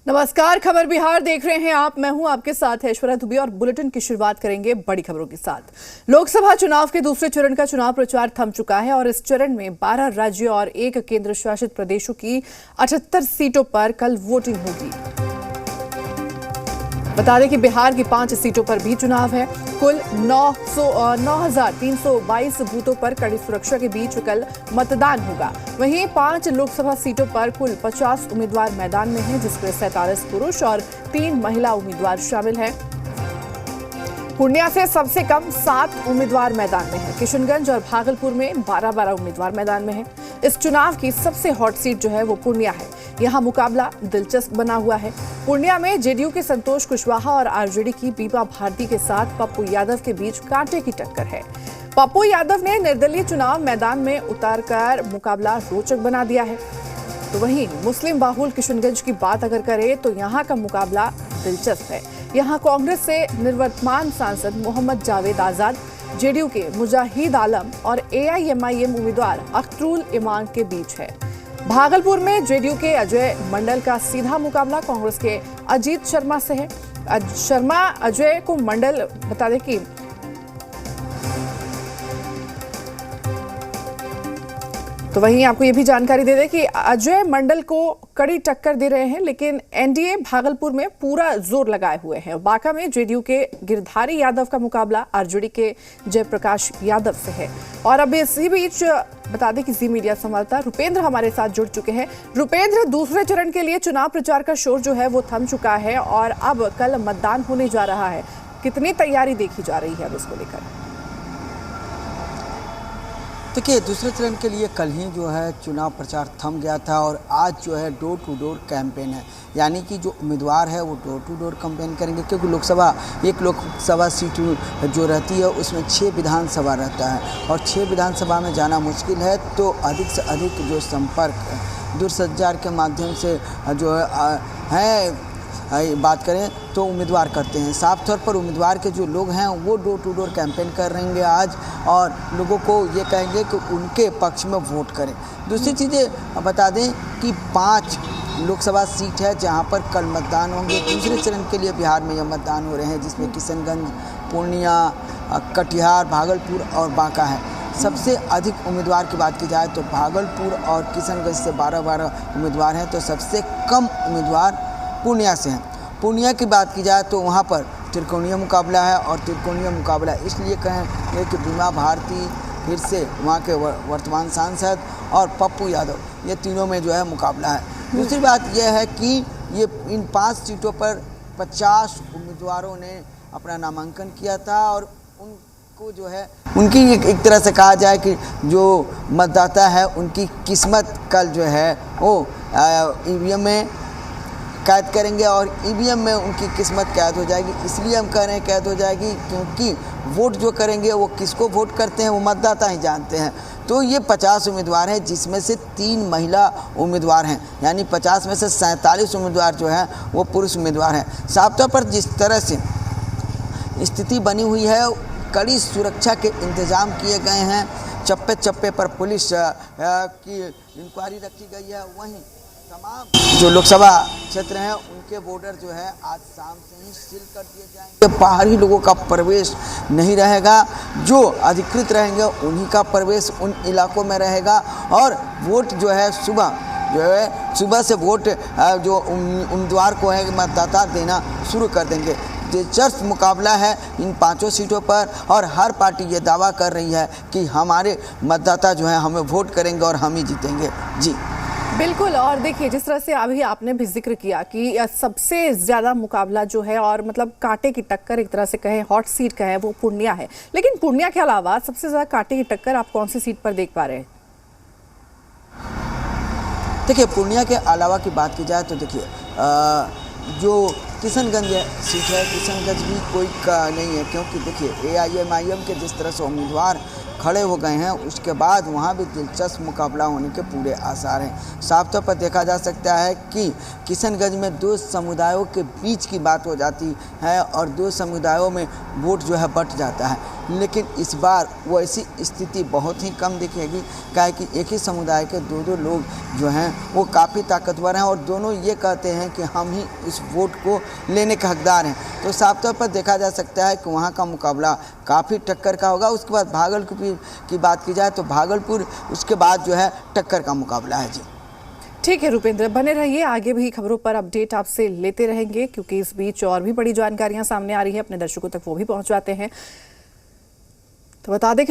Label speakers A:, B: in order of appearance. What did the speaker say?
A: नमस्कार, खबर बिहार देख रहे हैं आप। मैं हूं आपके साथ ऐश्वर्या दुबे और बुलेटिन की शुरुआत करेंगे बड़ी खबरों के साथ। लोकसभा चुनाव के दूसरे चरण का चुनाव प्रचार थम चुका है और इस चरण में 12 राज्यों और 1 केंद्र शासित प्रदेशों की 78 सीटों पर कल वोटिंग होगी। बता दें कि बिहार की 5 सीटों पर भी चुनाव है। कुल 9,322 बूथों पर कड़ी सुरक्षा के बीच कल मतदान होगा। वहीं 5 लोकसभा सीटों पर कुल 50 उम्मीदवार मैदान में हैं, जिसमें 47 पुरुष और 3 महिला उम्मीदवार शामिल हैं। पूर्णिया से सबसे कम 7 उम्मीदवार मैदान में हैं। किशनगंज और भागलपुर में 12-12 उम्मीदवार मैदान में हैं। इस चुनाव की सबसे हॉट सीट जो है वो पूर्णिया है। यहाँ मुकाबला दिलचस्प बना हुआ है। पूर्णिया में जेडीयू के संतोष कुशवाहा और आरजेडी की बीबा भारती के साथ पप्पू यादव के बीच कांटे की टक्कर है। पप्पू यादव ने निर्दलीय चुनाव मैदान में उतारकर मुकाबला रोचक बना दिया है। तो वहीं मुस्लिम बाहुल किशनगंज की बात अगर करें तो यहाँ का मुकाबला दिलचस्प है। यहाँ कांग्रेस से निवर्तमान सांसद मोहम्मद जावेद आजाद, जेडीयू के मुजाहिद आलम और एआईएमआईएम उम्मीदवार अख्तरुल इमान के बीच है। भागलपुर में जेडीयू के अजय मंडल का सीधा मुकाबला कांग्रेस के अजीत शर्मा से है। अजय को मंडल बता दें कि तो वहीं आपको ये भी जानकारी दे दें कि अजय मंडल को कड़ी टक्कर दे रहे हैं, लेकिन एनडीए भागलपुर में पूरा जोर लगाए हुए हैं। बांका में जेडीयू के गिरधारी यादव का मुकाबला आरजेडी के जयप्रकाश यादव से है। और अब इसी बीच बता दें कि जी मीडिया संवाददाता रुपेंद्र हमारे साथ जुड़ चुके हैं। रुपेंद्र, दूसरे चरण के लिए चुनाव प्रचार का शोर जो है वो थम चुका है और अब कल मतदान होने जा रहा है। कितनी तैयारी देखी जा रही है अब इसको लेकर?
B: देखिए, दूसरे चरण के लिए कल ही जो है चुनाव प्रचार थम गया था और आज जो है डोर टू डोर कैंपेन है। यानी कि जो उम्मीदवार है वो डोर टू डोर कैंपेन करेंगे, क्योंकि एक लोकसभा सीट जो रहती है उसमें 6 विधानसभा रहता है और 6 विधानसभा में जाना मुश्किल है। तो अधिक से अधिक जो संपर्क दूरसंचार के माध्यम से जो है बात करें तो उम्मीदवार करते हैं। साफ तौर पर उम्मीदवार के जो लोग हैं वो डोर टू डोर कैंपेन कर रहेंगे आज और लोगों को ये कहेंगे कि उनके पक्ष में वोट करें। दूसरी चीज़ें बता दें कि 5 लोकसभा सीट है जहां पर कल मतदान होंगे। दूसरे चरण के लिए बिहार में यह मतदान हो रहे हैं, जिसमें किशनगंज, पूर्णिया, कटिहार, भागलपुर और बांका है। सबसे अधिक उम्मीदवार की बात की जाए तो भागलपुर और किशनगंज से 12-12 उम्मीदवार हैं, तो सबसे कम उम्मीदवार पूर्णिया से हैं। पूर्णिया की बात की जाए तो वहाँ पर त्रिकोणीय मुकाबला है और त्रिकोणीय मुकाबला इसलिए कहें कि बीबा भारती फिर से वहाँ के वर्तमान सांसद और पप्पू यादव, ये तीनों में जो है मुकाबला है। दूसरी बात यह है कि ये इन 5 सीटों पर 50 उम्मीदवारों ने अपना नामांकन किया था और उनको जो है उनकी एक तरह से कहा जाए कि जो मतदाता है उनकी किस्मत कल जो है वो ईवीएम में कैद करेंगे और ईवीएम में उनकी किस्मत कैद हो जाएगी। इसलिए हम कह रहे हैं कैद हो जाएगी क्योंकि वोट जो करेंगे वो किसको वोट करते हैं वो मतदाता ही जानते हैं। तो ये 50 उम्मीदवार हैं, जिसमें से 3 महिला उम्मीदवार हैं, यानी 50 में से 47 उम्मीदवार जो हैं वो पुरुष उम्मीदवार हैं। साफ तौर पर जिस तरह से स्थिति बनी हुई है, कड़ी सुरक्षा के इंतजाम किए गए हैं। चप्पे चप्पे पर पुलिस की इंक्वायरी रखी गई है। वहीं तमाम जो लोकसभा क्षेत्र हैं उनके बॉर्डर जो है आज शाम से ही सील कर दिए जाएंगे। बाहरी लोगों का प्रवेश नहीं रहेगा, जो अधिकृत रहेंगे उन्हीं का प्रवेश उन इलाकों में रहेगा। और वोट जो है सुबह से वोट जो उम्मीदवार को है मतदाता देना शुरू कर देंगे। दिलचस्प मुकाबला है इन 5 सीटों पर और हर पार्टी ये दावा कर रही है कि हमारे मतदाता जो है हमें वोट करेंगे और हम ही जीतेंगे। जी
A: बिल्कुल। और देखिए, जिस तरह से अभी आपने भी जिक्र किया कि सबसे ज्यादा मुकाबला जो है और मतलब कांटे की टक्कर एक तरह से कहें, हॉट सीट कहें, वो पूर्णिया है। लेकिन पूर्णिया के अलावा सबसे ज्यादा कांटे की टक्कर आप कौन सी सीट पर देख पा रहे हैं?
B: देखिए, पूर्णिया के अलावा की बात की जाए तो देखिए जो किशनगंज सीट है, किशनगंज भी कोई का नहीं है, क्योंकि देखिए एआईएमआईएम के जिस तरह से उम्मीदवार खड़े हो गए हैं उसके बाद वहाँ भी दिलचस्प मुकाबला होने के पूरे आसार हैं। साफ तौर पर देखा जा सकता है कि किशनगंज में 2 समुदायों के बीच की बात हो जाती है और 2 समुदायों में वोट जो है बट जाता है। लेकिन इस बार वैसी स्थिति बहुत ही कम दिखेगी, क्या कि एक ही समुदाय के दो लोग जो हैं वो काफ़ी ताकतवर हैं और दोनों ये कहते हैं कि हम ही इस वोट को लेने के हकदार हैं। तो साफ तौर पर देखा जा सकता है कि वहाँ का मुकाबला काफ़ी टक्कर का होगा। उसके बाद भागलपुर की बात की जाए तो भागलपुर उसके बाद जो है टक्कर का मुकाबला है। जी
A: ठीक है रुपेंद्र, बने रहिए, आगे भी खबरों पर अपडेट आपसे लेते रहेंगे, क्योंकि इस बीच और भी बड़ी जानकारियां सामने आ रही हैं, अपने दर्शकों तक वो भी पहुंचाते हैं। तो बता दें